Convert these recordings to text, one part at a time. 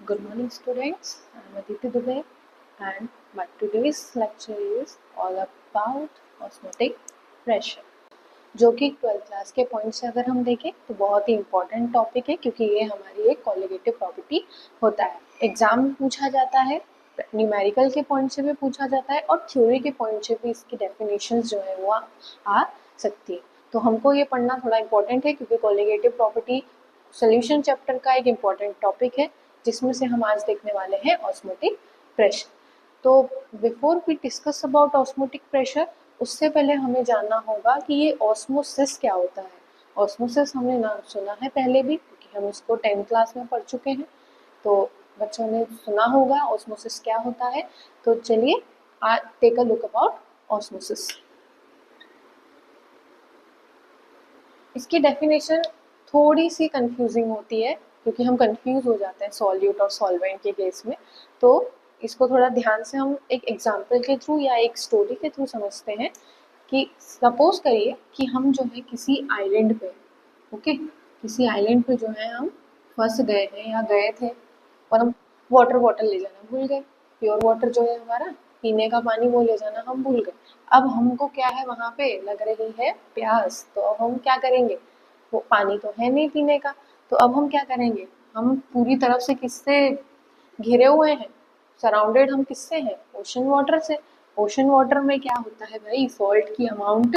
Good morning, students. I'm Aditi Dubey, and my today's lecture is all about osmotic pressure, जो कि 12th class के point से अगर हम देखें तो बहुत ही इम्पोर्टेंट टॉपिक है, क्योंकि ये हमारी एक कोलिगेटिव प्रॉपर्टी होता है। एग्जाम में पूछा जाता है, न्यूमेरिकल के पॉइंट से भी पूछा जाता है और थ्योरी के पॉइंट से भी इसकी डेफिनेशंस जो है वो आ सकती है। तो हमको ये पढ़ना थोड़ा इम्पोर्टेंट है, क्योंकि कोलिगेटिव प्रॉपर्टी सोल्यूशन चैप्टर का एक इम्पॉर्टेंट टॉपिक है, जिसमें से हम आज देखने वाले हैं ऑस्मोटिक प्रेशर। तो before we discuss about osmotic pressure, उससे पहले हमें जानना होगा कि ये ऑस्मोसिस क्या होता है। ऑस्मोसिस हमने नाम सुना है पहले भी, क्योंकि हम इसको 10th क्लास में पढ़ चुके हैं, तो बच्चों ने सुना होगा ऑस्मोसिस क्या होता है। तो चलिए take a look about osmosis. इसकी डेफिनेशन थोड़ी सी कंफ्यूजिंग होती है, क्योंकि हम कंफ्यूज हो जाते हैं सॉल्यूट और सॉल्वेंट के केस में। तो इसको थोड़ा ध्यान से हम एक एग्जांपल के थ्रू या एक स्टोरी के थ्रू समझते हैं। कि सपोज करिए कि हम जो है किसी आइलैंड पे, ओके, किसी आइलैंड पे जो है हम फंस गए हैं या गए थे, और हम वाटर बॉटल ले जाना भूल गए। प्योर वाटर जो है हमारा पीने का पानी, वो ले जाना हम भूल गए। अब हमको क्या है, वहाँ पे लग रही है प्यास, तो अब हम क्या करेंगे, वो पानी तो है नहीं पीने का, तो अब हम क्या करेंगे, हम पूरी तरफ से किससे घिरे हुए हैं, सराउंडेड हम किससे हैं, ओशन वाटर से। ओशन वाटर में क्या होता है भाई, सॉल्ट की अमाउंट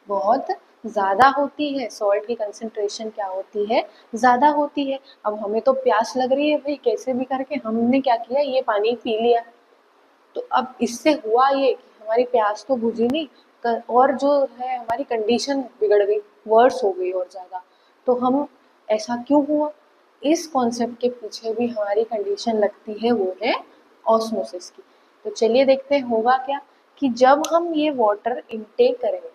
बहुत ज़्यादा होती है, सॉल्ट की कंसंट्रेशन क्या होती है, ज़्यादा होती है। अब हमें तो प्यास लग रही है भाई, कैसे भी करके हमने क्या किया, ये पानी पी लिया। तो अब इससे हुआ ये कि हमारी प्यास तो बुझी नहीं, और जो है हमारी कंडीशन बिगड़ गई, वर्स हो गई और ज़्यादा। तो हम, ऐसा क्यों हुआ, इस कॉन्सेप्ट के पीछे भी हमारी कंडीशन लगती है, वो है ऑस्मोसिस की। तो चलिए देखते हैं होगा क्या, कि जब हम ये वाटर इनटेक करेंगे,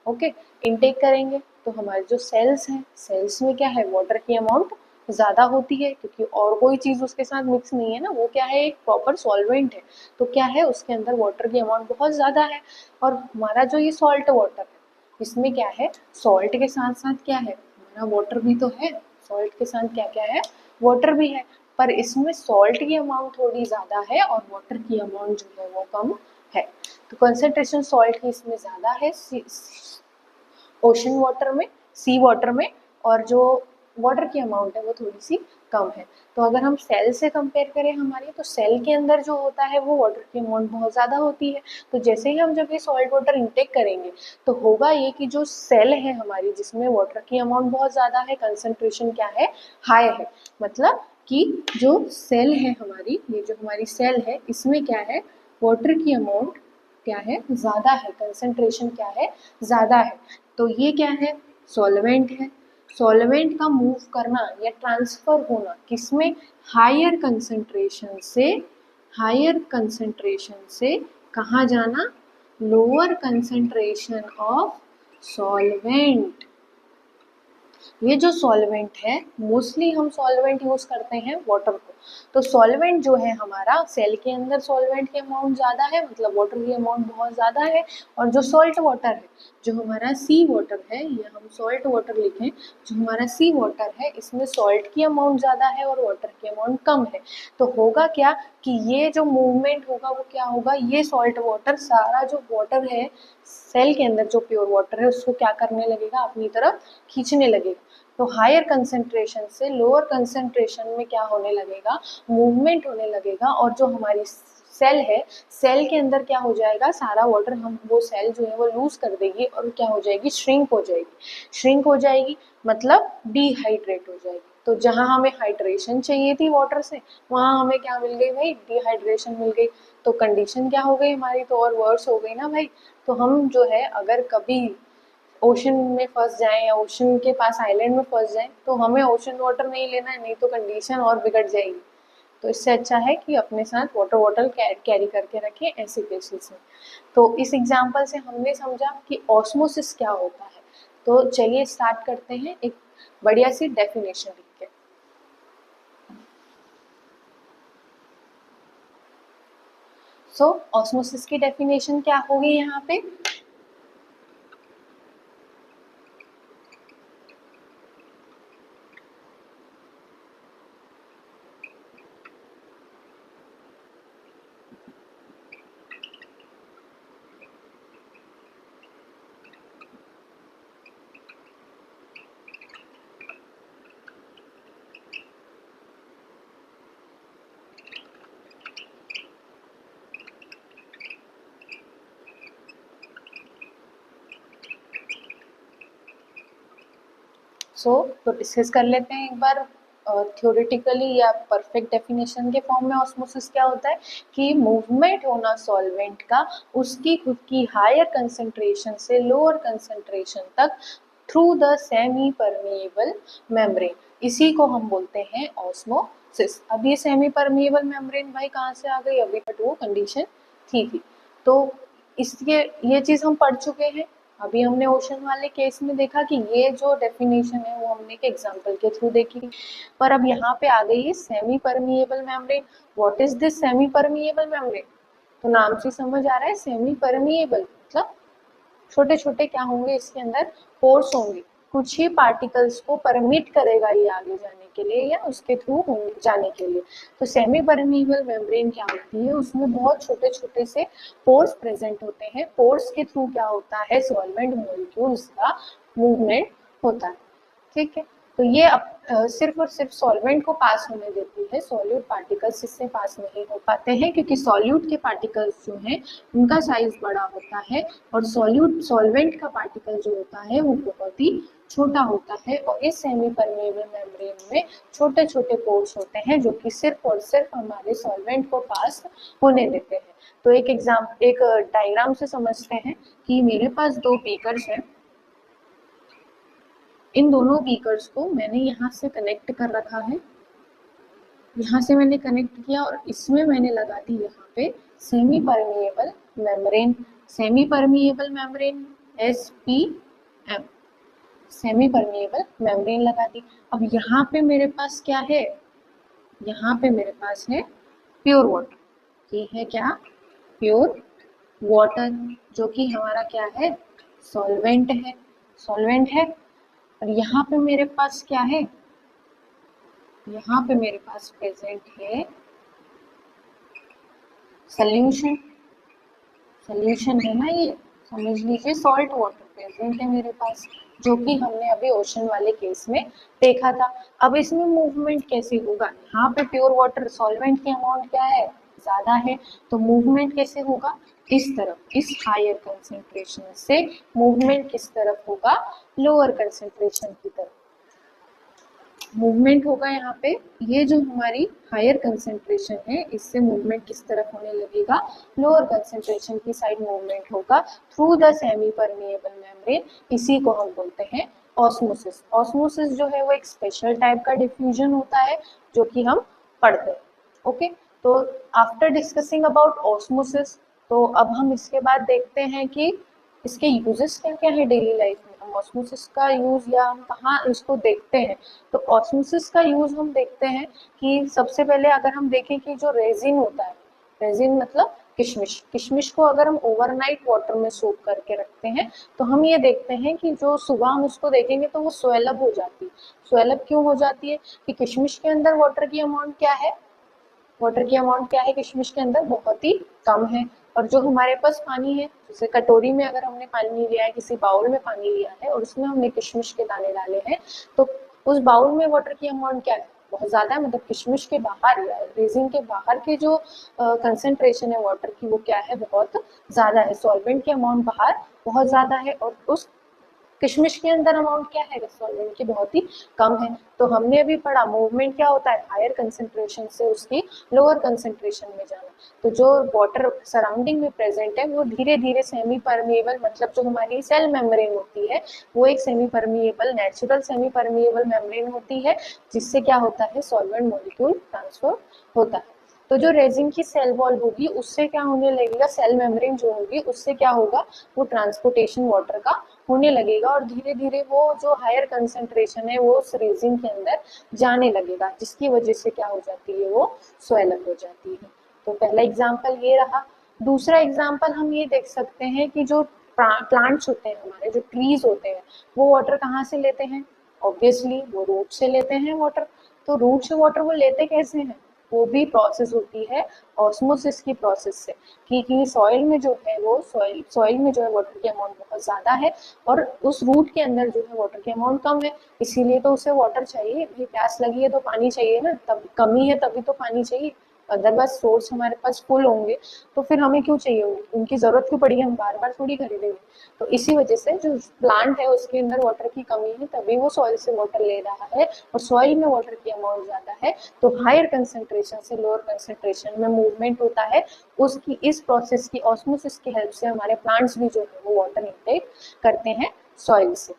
ओके, इनटेक करेंगे, तो हमारे जो सेल्स हैं, सेल्स में क्या है, वाटर की अमाउंट ज़्यादा होती है, क्योंकि और कोई चीज़ उसके साथ मिक्स नहीं है ना, वो क्या है, एक प्रॉपर सॉल्वेंट है। तो क्या है, उसके अंदर वाटर की अमाउंट बहुत ज़्यादा है। और हमारा जो ये सॉल्ट वाटर है, इसमें क्या है, सॉल्ट के साथ साथ क्या है, हमारा वाटर भी तो है, सॉल्ट के साथ क्या क्या है, वाटर भी है। पर इसमें सॉल्ट की अमाउंट थोड़ी ज़्यादा है और वाटर की अमाउंट जो है वो कम है। तो कंसेंट्रेशन सॉल्ट की इसमें ज़्यादा है ओशन वाटर में, सी वाटर में, और जो वाटर की अमाउंट है वो थोड़ी सी कम है। तो अगर हम सेल से कंपेयर करें हमारी, तो सेल के अंदर जो होता है वो वाटर की अमाउंट बहुत ज़्यादा होती है। तो जैसे ही हम जब ये सॉल्ट वाटर इंटेक करेंगे, तो होगा ये कि जो सेल है हमारी, जिसमें वाटर की अमाउंट बहुत ज़्यादा है, कंसंट्रेशन क्या है, हाई है, मतलब कि जो सेल है हमारी, ये जो हमारी सेल है, इसमें क्या है, वाटर की अमाउंट क्या है, ज़्यादा है, कंसंट्रेशन क्या है, ज़्यादा है। तो ये क्या है, सॉल्वेंट है। सॉल्वेंट का मूव करना या ट्रांसफर होना किसमें, हायर कंसंट्रेशन से, हायर कंसंट्रेशन से कहाँ जाना, लोअर कंसंट्रेशन ऑफ सॉल्वेंट। ये जो सॉल्वेंट है, मोस्टली हम सॉल्वेंट यूज करते हैं वाटर को। तो सॉल्वेंट जो है हमारा, सेल के अंदर सॉल्वेंट की अमाउंट ज़्यादा है, मतलब वाटर की अमाउंट बहुत ज़्यादा है। और जो सॉल्ट वाटर है, जो हमारा सी वाटर है, या हम सॉल्ट वाटर लिखें, जो हमारा सी वाटर है, इसमें सॉल्ट की अमाउंट ज़्यादा है और वाटर की अमाउंट कम है। तो होगा क्या, कि ये जो मूवमेंट होगा वो क्या होगा, ये सॉल्ट वाटर सारा जो वाटर है सेल के अंदर, जो प्योर वाटर है, उसको क्या करने लगेगा, अपनी तरफ खींचने लगेगा। तो हायर कंसंट्रेशन से लोअर कंसंट्रेशन में क्या होने लगेगा, मूवमेंट होने लगेगा। और जो हमारी सेल है, सेल के अंदर क्या हो जाएगा, सारा वाटर हम, वो सेल जो है वो लूज कर देगी और क्या हो जाएगी, श्रिंक हो जाएगी। श्रिंक हो जाएगी मतलब डिहाइड्रेट हो जाएगी। तो जहाँ हमें हाइड्रेशन चाहिए थी वाटर से, वहाँ हमें क्या मिल गई भाई, डिहाइड्रेशन मिल गई। तो कंडीशन क्या हो गई हमारी, तो और वर्स हो गई ना भाई। तो हम जो है, अगर कभी ओशन में फंस जाएं या ओशन के पास आइलैंड में फंस जाएं, तो हमें ओशन वाटर नहीं लेना है, नहीं तो कंडीशन और बिगड़ जाएगी। तो इससे अच्छा है कि अपने साथ वाटर बॉटल कैरी करके रखें ऐसे केसेस में। तो इस एग्जांपल से हमने समझा कि ऑस्मोसिस क्या होता है। तो चलिए स्टार्ट करते हैं एक बढ़िया सी डेफिनेशन लिख के। सो ऑस्मोसिस की डेफिनेशन क्या होगी यहाँ पे, तो डिस्कस कर लेते हैं एक बार थ्योरेटिकली या परफेक्ट डेफिनेशन के फॉर्म में ऑस्मोसिस क्या होता है कि मूवमेंट होना सॉल्वेंट का उसकी खुद की हायर कंसंट्रेशन से लोअर कंसंट्रेशन तक through the semi permeable membrane, इसी को हम बोलते हैं ऑस्मोसिस। अब ये सेमी परमिएबल मेम्ब्रेन भाई कहाँ से आ गई, अभी तक वो कंडीशन थी। तो इसलिए ये चीज़ हम पढ़ चुके हैं। अभी हमने ओशन वाले केस में देखा कि ये जो डेफिनेशन है वो हमने एक एग्जांपल के थ्रू देखी, पर अब यहाँ पे आ गई है semi permeable membrane. What is this semi permeable membrane? तो नाम से समझ आ रहा है सेमी परमिएबल मतलब छोटे छोटे क्या होंगे इसके अंदर, पोर्स होंगे, कुछ ही पार्टिकल्स को परमिट करेगा ये आगे जाने के लिए या उसके थ्रू जाने के लिए। तो सेमी परमिएबल मेम्ब्रेन क्या होती है, उसमें बहुत छोटे छोटे से पोर्स प्रेजेंट होते हैं। पोर्स के थ्रू क्या होता है, सॉल्वेंट मॉलिक्यूल्स का मूवमेंट होता है। ठीक है, तो ये सिर्फ और सिर्फ सॉल्वेंट को पास होने देती है, सॉल्यूट पार्टिकल्स इससे पास नहीं हो पाते हैं क्योंकि सॉल्यूट के पार्टिकल्स जो हैं उनका साइज बड़ा होता है और सॉल्वेंट का पार्टिकल जो होता है वो बहुत ही छोटा होता है। और इस सेमी परमेबल मेम्ब्रेन में छोटे छोटे पोर्स होते हैं जो कि सिर्फ और सिर्फ हमारे सॉल्वेंट को पास होने देते हैं। तो एक डायग्राम से समझते हैं कि मेरे पास दो बीकर्स हैं, इन दोनों बीकर्स को मैंने यहाँ से कनेक्ट कर रखा है, यहाँ से मैंने कनेक्ट किया और इसमें मैंने लगा दी यहाँ पे semi permeable membrane. Semi permeable membrane SPM, semi permeable membrane लगा दी। अब यहाँ पे मेरे पास क्या है, यहाँ पे मेरे पास है प्योर वाटर। ये है क्या, प्योर वाटर, जो कि हमारा क्या है, सॉल्वेंट है, सॉल्वेंट है। और यहाँ पे मेरे पास क्या है, यहाँ पे मेरे पास प्रेजेंट है सॉल्यूशन, सॉल्यूशन है ना, ये समझ लीजिए सॉल्ट वाटर प्रेजेंट है मेरे पास, जो कि हमने अभी ओशन वाले केस में देखा था। अब इसमें मूवमेंट कैसे होगा, यहाँ पे प्योर वाटर सॉल्वेंट की अमाउंट क्या है, ज्यादा है, तो मूवमेंट कैसे होगा, इस तरफ, इस हायर कंसेंट्रेशन से मूवमेंट किस तरफ होगा, लोअर कंसेंट्रेशन की तरफ मूवमेंट होगा। यहाँ पे ये जो हमारी हायर कंसेंट्रेशन है इससे मूवमेंट किस तरफ होने लगेगा, लोअर कंसेंट्रेशन की साइड मूवमेंट होगा through the semi permeable membrane, इसी को हम बोलते हैं ऑस्मोसिस। ऑस्मोसिस जो है वो एक स्पेशल टाइप का डिफ्यूजन होता है जो कि हम पढ़ते हैं। ओके, तो आफ्टर डिस्कसिंग अबाउट ऑस्मोसिस, तो अब हम इसके बाद देखते हैं कि इसके यूजेस क्या क्या है डेली लाइफ में, हम ऑस्मोसिस का यूज या हम कहाँ इसको देखते हैं। तो ऑस्मोसिस का यूज हम देखते हैं कि सबसे पहले अगर हम देखें कि जो रेजिन होता है, रेजिन मतलब किशमिश, किशमिश को अगर हम ओवरनाइट वाटर में सोक करके रखते हैं तो हम ये देखते हैं कि जो सुबह हम उसको देखेंगे तो वो स्वेलअप हो जाती है। स्वेलअप क्यों हो जाती है कि किशमिश के अंदर वाटर की अमाउंट क्या है, वाटर की अमाउंट क्या है किशमिश के अंदर, बहुत ही कम है। और जो हमारे पास पानी है, जैसे कटोरी में अगर हमने पानी लिया है, किसी बाउल में पानी लिया है और उसमें हमने किशमिश के दाने डाले हैं, तो उस बाउल में वाटर की अमाउंट क्या है, बहुत ज्यादा है। मतलब किशमिश के बाहर, रेजिन के बाहर के जो कंसेंट्रेशन है वाटर की वो क्या है, बहुत ज्यादा है। सॉल्वेंट की अमाउंट बाहर बहुत ज्यादा है और उस किशमिश के अंदर अमाउंट क्या है, सॉल्वेंट की बहुत ही कम है। तो हमने अभी पढ़ा मूवमेंट क्या होता है, हायर कंसेंट्रेशन से उसकी लोअर कंसेंट्रेशन में जाना। तो जो वाटर सराउंडिंग में प्रेजेंट है वो धीरे धीरे सेमी परमिएबल, मतलब जो हमारी सेल मेम्ब्रेन होती है वो एक semi permeable, natural semi permeable membrane होती है, जिससे क्या होता है, सॉल्वेंट मॉलिक्यूल ट्रांसफर होता है। तो जो रेजिन की सेल वॉल होगी उससे क्या होने लगेगा, सेल मेम्ब्रेन जो होगी उससे क्या होगा, वो ट्रांसपोर्टेशन वाटर का होने लगेगा और धीरे धीरे वो जो हायर कंसेंट्रेशन है वो उस रेजिन के अंदर जाने लगेगा, जिसकी वजह से क्या हो जाती है, वो स्वेलअप हो जाती है। तो पहला एग्जाम्पल ये रहा। दूसरा एग्जाम्पल हम ये देख सकते हैं कि जो प्लांट्स होते हैं हमारे, जो ट्रीज होते हैं, वो वाटर कहाँ से लेते हैं, ऑब्वियसली वो रूट से लेते हैं वाटर। तो रूट से वाटर वो लेते कैसे हैं, वो भी प्रोसेस होती है ऑस्मोसिस की प्रोसेस से, कि सॉइल में जो है वो सॉइल में जो है वाटर की अमाउंट बहुत ज़्यादा है और उस रूट के अंदर जो है वाटर की अमाउंट कम है, इसीलिए तो उसे वाटर चाहिए। भाई प्यास लगी है तो पानी चाहिए ना, तब कमी है तभी तो पानी चाहिए। अदरवाइज सोर्स हमारे पास फुल होंगे तो फिर हमें क्यों चाहिए होंगे, उनकी जरूरत क्यों पड़ी, हम बार बार थोड़ी खरीदेंगे। तो इसी वजह से जो प्लांट है उसके अंदर वाटर की कमी है, तभी वो सॉइल से वाटर ले रहा है, और सॉइल में वाटर की अमाउंट ज्यादा है, तो हायर कंसेंट्रेशन से लोअर कंसेंट्रेशन में मूवमेंट होता है। उसकी इस प्रोसेस की ऑस्मोसिस की हेल्प से हमारे प्लांट्स भी जो है वो वाटर इनटेक करते हैं सॉइल से।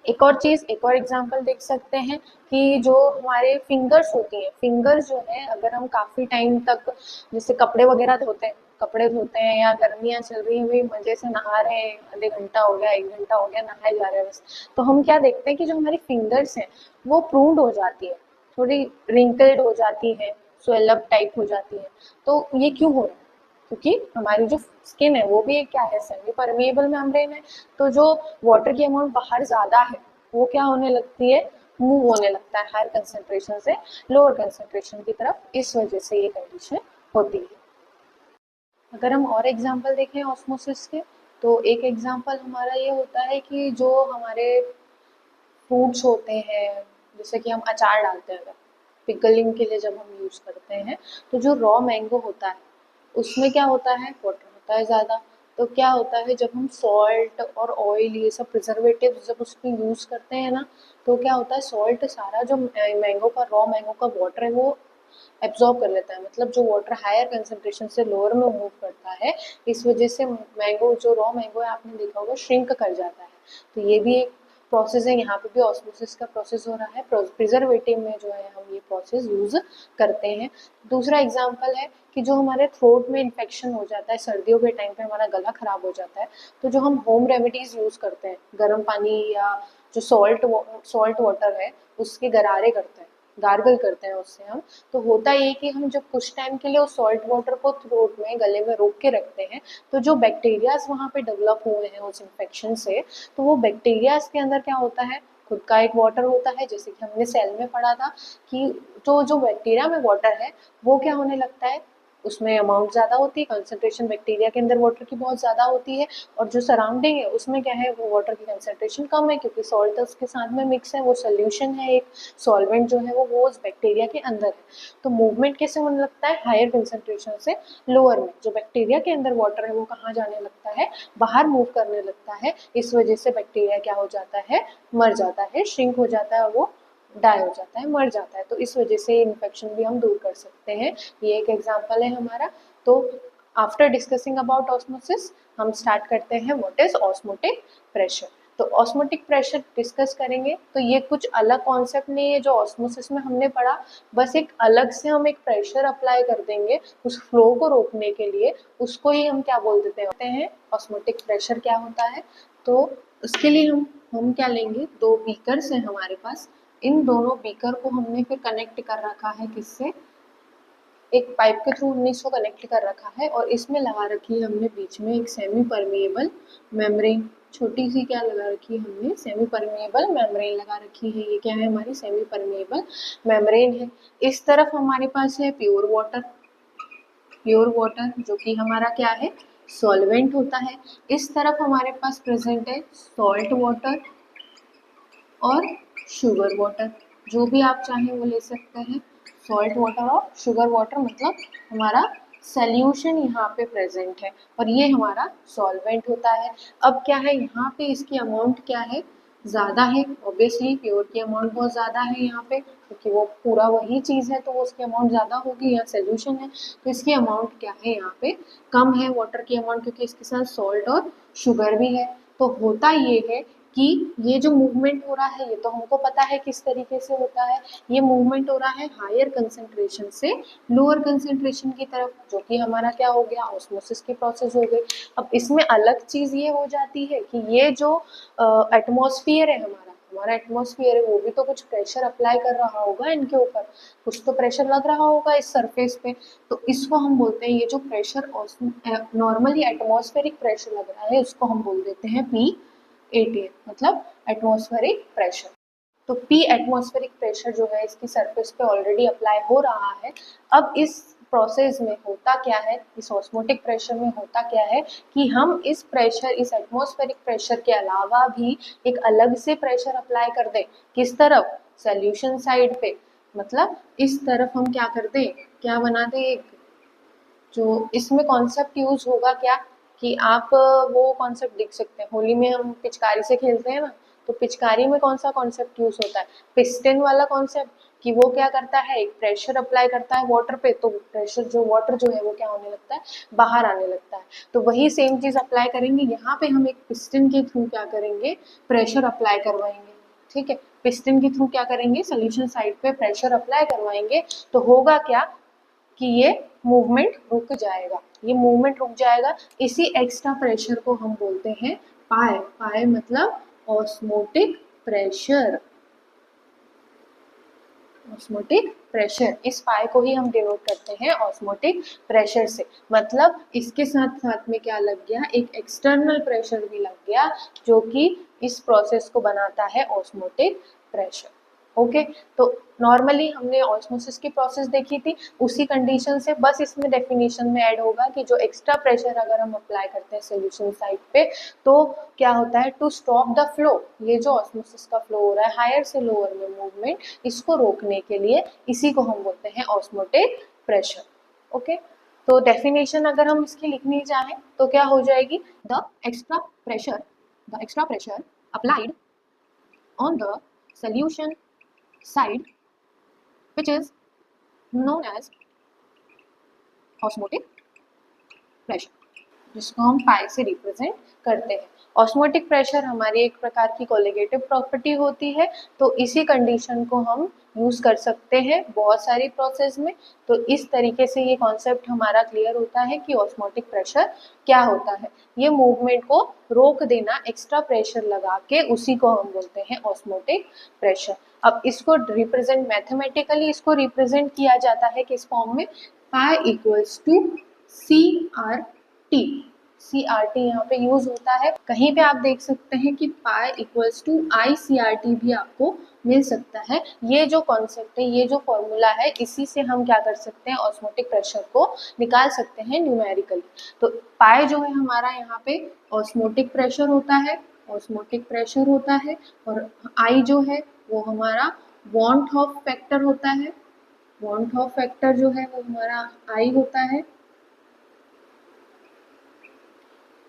एक और चीज, एक और एग्जांपल देख सकते हैं कि जो हमारे फिंगर्स होती हैं, फिंगर्स जो है अगर हम काफी टाइम तक जैसे कपड़े वगैरह धोते हैं, कपड़े धोते हैं या गर्मियां चल रही हुई मजे से नहा रहे हैं, आधे घंटा हो गया 1 घंटा हो गया नहाए जा रहे हैं बस, तो हम क्या देखते हैं कि जो हमारी फिंगर्स हैं वो प्रून्ड हो जाती है, थोड़ी रिंकल्ड हो जाती है, स्वेलअप टाइप हो जाती है। तो ये क्यों हो रहा है? क्योंकि हमारी जो स्किन है वो भी एक क्या है, सेमी परमेएबल मेम्ब्रेन है। तो जो वाटर की अमाउंट बाहर ज्यादा है वो क्या होने लगती है, मूव होने लगता है हायर कंसेंट्रेशन से लोअर कंसेंट्रेशन की तरफ, इस वजह से ये कंडीशन होती है। अगर हम और एग्जांपल देखें ऑस्मोसिस के, तो एक एग्जांपल हमारा ये होता है कि जो हमारे फ्रूट्स होते हैं, जैसे कि हम अचार डालते हैं, अगर पिकलिंग के लिए जब हम यूज करते हैं, तो जो रॉ मैंगो होता है उसमें क्या होता है, वाटर होता है ज़्यादा। तो क्या होता है जब हम सॉल्ट और ऑयल ये सब प्रिजर्वेटिव जब उसमें यूज़ करते हैं ना, तो क्या होता है सॉल्ट सारा जो मैंगो का रॉ मैंगो का वाटर है वो एब्जॉर्ब कर लेता है, मतलब जो वाटर हायर कंसेंट्रेशन से लोअर में मूव करता है, इस वजह से मैंगो जो रॉ मैंगो है आपने देखा होगा श्रिंक कर जाता है। तो ये भी एक प्रोसेस है, यहाँ पे भी ऑस्मोसिस का प्रोसेस हो रहा है, प्रिजर्वेटिव में जो है हम ये प्रोसेस यूज करते हैं। दूसरा एग्जाम्पल है कि जो हमारे थ्रोट में इन्फेक्शन हो जाता है, सर्दियों के टाइम पे हमारा गला खराब हो जाता है, तो जो हम होम रेमेडीज यूज करते हैं, गर्म पानी या जो सॉल्ट वाटर है उसके गरारे करते हैं, गार्गल करते हैं उससे हम। तो होता ये कि हम जब कुछ टाइम के लिए उस सॉल्ट वाटर को थ्रोट में गले में रोक के रखते हैं, तो जो बैक्टीरियाज वहाँ पे डेवलप हुए हैं उस इन्फेक्शन से, तो वो बैक्टीरियाज के अंदर क्या होता है, खुद का एक वाटर होता है, जैसे कि हमने सेल में पढ़ा था कि तो जो बैक्टीरिया में वाटर है वो क्या होने लगता है, उसमें अमाउंट ज़्यादा होती है, कंसंट्रेशन बैक्टीरिया के अंदर वाटर की बहुत ज़्यादा होती है, और जो सराउंडिंग है उसमें क्या है, वो वाटर की कंसंट्रेशन कम है क्योंकि सॉल्ट उसके साथ में मिक्स है, वो सोल्यूशन है, एक सॉल्वेंट जो है वो उस बैक्टीरिया के अंदर है। तो मूवमेंट कैसे होने लगता है, हायर कंसंट्रेशन से लोअर में, जो बैक्टीरिया के अंदर वाटर है वो कहाँ जाने लगता है, बाहर मूव करने लगता है। इस वजह से बैक्टीरिया क्या हो जाता है, मर जाता है, श्रिंक हो जाता है और वो डाई हो जाता है, मर जाता है। तो इस वजह से इन्फेक्शन भी हम दूर कर सकते हैं। ये एक एग्जाम्पल है हमारा। तो आफ्टर डिस्कसिंग अबाउट ऑस्मोसिस हम स्टार्ट करते हैं व्हाट इज ऑस्मोटिक प्रेशर। तो ऑस्मोटिक प्रेशर डिस्कस करेंगे, तो ये कुछ अलग कॉन्सेप्ट नहीं है जो ऑस्मोसिस में हमने पढ़ा, बस एक अलग से हम एक प्रेशर अप्लाई कर देंगे उस फ्लो को रोकने के लिए, उसको ही हम क्या बोल देते हैं ऑस्मोटिक प्रेशर क्या होता है। तो उसके लिए हम क्या लेंगे, दो बीकर्स हैं हमारे पास, इन दोनों बीकर को हमने फिर कनेक्ट कर रखा है किससे, एक पाइप के थ्रू हमने इसको कनेक्ट कर रखा है, और इसमें लगा रखी है हमने बीच में एक सेमी परमेएबल मेम्ब्रेन, छोटी सी क्या लगा रखी है हमने, सेमी परमेएबल मेम्ब्रेन लगा रखी है। ये क्या है, हमारी सेमी परमेएबल मेम्ब्रेन है। इस तरफ हमारे पास है प्योर वाटर, प्योर वाटर जो कि हमारा क्या है, सॉल्वेंट होता है। इस तरफ हमारे पास प्रेजेंट है सॉल्ट वाटर और शुगर वाटर, जो भी आप चाहें वो ले सकते हैं, सॉल्ट वाटर और शुगर वाटर, मतलब हमारा सॉल्यूशन यहाँ पे प्रेजेंट है और ये हमारा सॉल्वेंट होता है। अब क्या है यहाँ पे, इसकी अमाउंट क्या है, ज़्यादा है, ऑब्वियसली प्योर की अमाउंट बहुत ज़्यादा है यहाँ पे, क्योंकि वो पूरा वही चीज़ है तो वो उसकी अमाउंट ज़्यादा होगी, यहाँ सोल्यूशन है तो इसकी अमाउंट क्या है यहाँ पे कम है, वाटर की अमाउंट, क्योंकि इसके साथ सॉल्ट और शुगर भी है। तो होता ये है कि ये जो मूवमेंट हो रहा है ये तो हमको पता है किस तरीके से होता है, ये मूवमेंट हो रहा है हायर कंसेंट्रेशन से लोअर कंसेंट्रेशन की तरफ, जो कि हमारा क्या हो गया, ऑस्मोसिस की प्रोसेस हो गई। अब इसमें अलग चीज ये हो जाती है कि ये जो एटमॉस्फेयर है हमारा एटमॉस्फेयर है वो भी तो कुछ प्रेशर अप्लाई कर रहा होगा इनके ऊपर, कुछ तो प्रेशर लग रहा होगा इस सरफेस पे। तो इसको हम बोलते हैं, ये जो प्रेशर नॉर्मली एटमॉस्फेरिक प्रेशर लग रहा है उसको हम बोल देते हैं पी एटीएम, मतलब एटमॉस्फेरिक प्रेशर। तो पी एटमॉस्फेरिक प्रेशर जो है इसकी सरफेस पे ऑलरेडी अप्लाई हो रहा है। अब इस प्रोसेस में होता क्या है, इस ऑस्मोटिक प्रेशर में होता क्या है कि हम इस प्रेशर, इस एटमॉस्फेरिक प्रेशर के अलावा भी एक अलग से प्रेशर अप्लाई कर दें, किस तरफ, सोल्यूशन साइड पे। मतलब इस तरफ हम क्या कर दें, क्या बना दें, एक जो इसमें कॉन्सेप्ट यूज होगा क्या, कि आप वो कॉन्सेप्ट देख सकते हैं, होली में हम पिचकारी से खेलते हैं ना, तो पिचकारी में कौन सा कॉन्सेप्ट यूज होता है, पिस्टन वाला कॉन्सेप्ट, कि वो क्या करता है, एक प्रेशर अप्लाई करता है वाटर पे, तो प्रेशर जो वाटर जो है वो क्या होने लगता है, बाहर आने लगता है। तो वही सेम चीज अप्लाई करेंगे यहाँ पे, हम एक पिस्टन के थ्रू क्या करेंगे, प्रेशर अप्लाई करवाएंगे। ठीक है, पिस्टन के थ्रू क्या करेंगे, सोल्यूशन साइड पे प्रेशर अप्लाई करवाएंगे, तो होगा क्या कि ये मूवमेंट रुक जाएगा, ये मूवमेंट रुक जाएगा। इसी एक्स्ट्रा प्रेशर को हम बोलते हैं पाए, पाए मतलब ऑस्मोटिक प्रेशर, ऑस्मोटिक प्रेशर, इस पाए को ही हम डिनोट करते हैं ऑस्मोटिक प्रेशर से। मतलब इसके साथ साथ में क्या लग गया, एक एक्सटर्नल प्रेशर भी लग गया, जो कि इस प्रोसेस को बनाता है ऑस्मोटिक प्रेशर। ओके, तो नॉर्मली हमने ऑस्मोसिस की प्रोसेस देखी थी, उसी कंडीशन से बस इसमें डेफिनेशन में ऐड होगा कि जो एक्स्ट्रा प्रेशर अगर हम अप्लाई करते हैं सोल्यूशन साइड पे, तो क्या होता है, टू स्टॉप द फ्लो, ये जो ऑस्मोसिस का फ्लो हो रहा है हायर से लोअर में मूवमेंट, इसको रोकने के लिए इसी को हम बोलते हैं ऑस्मोटिक प्रेशर। ओके, तो डेफिनेशन अगर हम इसकी लिखनी चाहें तो क्या हो जाएगी, the extra pressure, the extra pressure applied on the solution side which is known as osmotic pressure, जिसको हम पाई से रिप्रेजेंट करते हैं। ऑस्मोटिक प्रेशर हमारी एक प्रकार की कोलिगेटिव प्रॉपर्टी होती है, तो इसी कंडीशन को हम यूज कर सकते हैं बहुत सारी प्रोसेस में। तो इस तरीके से ये कॉन्सेप्ट हमारा क्लियर होता है कि ऑस्मोटिक प्रेशर क्या होता है, ये मूवमेंट को रोक देना एक्स्ट्रा प्रेशर लगा के, उसी को हम बोलते हैं ऑस्मोटिक प्रेशर। अब इसको रिप्रेजेंट मैथमेटिकली, इसको रिप्रेजेंट किया जाता है किस फॉर्म में, pi equals to CRT, CRT यहाँ पे यूज होता है। कहीं पे आप देख सकते हैं कि पाई इक्वल्स टू ICRT भी आपको मिल सकता है। ये जो कॉन्सेप्ट है, ये जो फॉर्मूला है, इसी से हम क्या कर सकते हैं, ऑस्मोटिक प्रेशर को निकाल सकते हैं न्यूमेरिकली। तो पाई जो है हमारा यहाँ पे ऑस्मोटिक प्रेशर होता है, ऑस्मोटिक प्रेशर होता है, और आई जो है वो हमारा वॉन्ट ऑफ फैक्टर होता है, वॉन्ट ऑफ फैक्टर जो है वो हमारा आई होता है,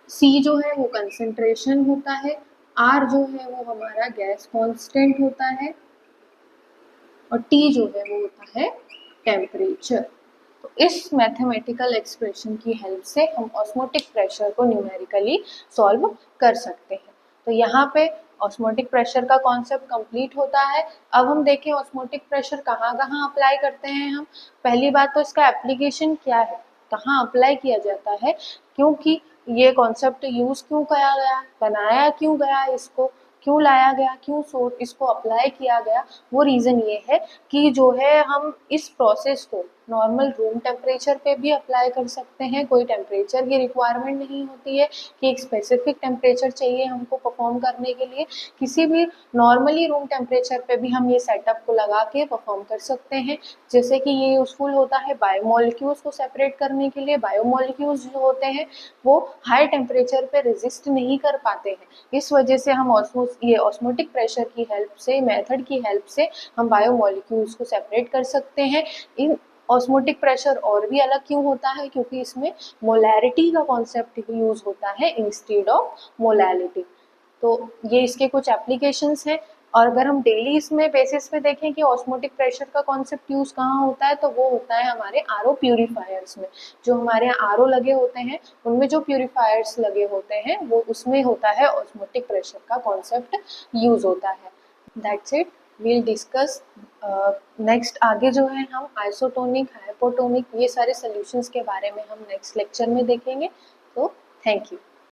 C जो है वो कंसेंट्रेशन होता है, R जो है वो हमारा गैस कांस्टेंट होता है, और T जो है वो होता है टेम्परेचर। तो इस मैथमेटिकल एक्सप्रेशन की हेल्प से हम ऑस्मोटिक प्रेशर को न्यूमेरिकली सॉल्व कर सकते हैं। तो यहाँ पे ऑस्मोटिक प्रेशर का कॉन्सेप्ट कंप्लीट होता है। अब हम देखें ऑस्मोटिक प्रेशर कहाँ कहाँ अप्लाई करते हैं हम। पहली बात तो इसका एप्लीकेशन क्या है, कहाँ अप्लाई किया जाता है, क्योंकि ये कॉन्सेप्ट यूज क्यों किया गया, बनाया क्यों गया, इसको क्यों लाया गया, क्यों इसको अप्लाई किया गया, वो रीज़न ये है कि जो है हम इस प्रोसेस को नॉर्मल रूम टेम्परेचर पे भी अप्लाई कर सकते हैं, कोई टेम्परेचर की रिक्वायरमेंट नहीं होती है कि एक स्पेसिफिक टेम्परेचर चाहिए हमको परफॉर्म करने के लिए, किसी भी नॉर्मली रूम टेम्परेचर पे भी हम ये सेटअप को लगा के परफॉर्म कर सकते हैं। जैसे कि ये यूज़फुल होता है बायोमोलिक्यूल्स को सेपरेट करने के लिए। बायोमोलिक्यूल्स जो होते हैं वो हाई टेम्परेचर पे रेजिस्ट नहीं कर पाते हैं, इस वजह से हम ऑस्मोटिक प्रेशर की हेल्प से, मेथड की हेल्प से हम बायोमोलिक्यूल्स को सेपरेट कर सकते हैं। इन ऑस्मोटिक प्रेशर और भी अलग क्यों होता है, क्योंकि इसमें मोलैरिटी का कॉन्सेप्ट यूज होता है इंस्टेड ऑफ मोलैलिटी। तो ये इसके कुछ एप्लीकेशंस हैं। और अगर हम डेली इसमें बेसिस पे देखें कि ऑस्मोटिक प्रेशर का कॉन्सेप्ट यूज कहाँ होता है, तो वो होता है हमारे आरओ प्यूरिफायर्स में। जो हमारे यहाँ आरओ लगे होते हैं, उनमें जो प्यूरिफायर्स लगे होते हैं वो उसमें होता है ऑस्मोटिक प्रेशर का कॉन्सेप्ट यूज होता है। That's it, we'll discuss next. आगे जो है हम आइसोटोनिक, हाइपोटोनिक, ये सारे सोल्यूशंस के बारे में हम नेक्स्ट लेक्चर में देखेंगे। तो थैंक यू।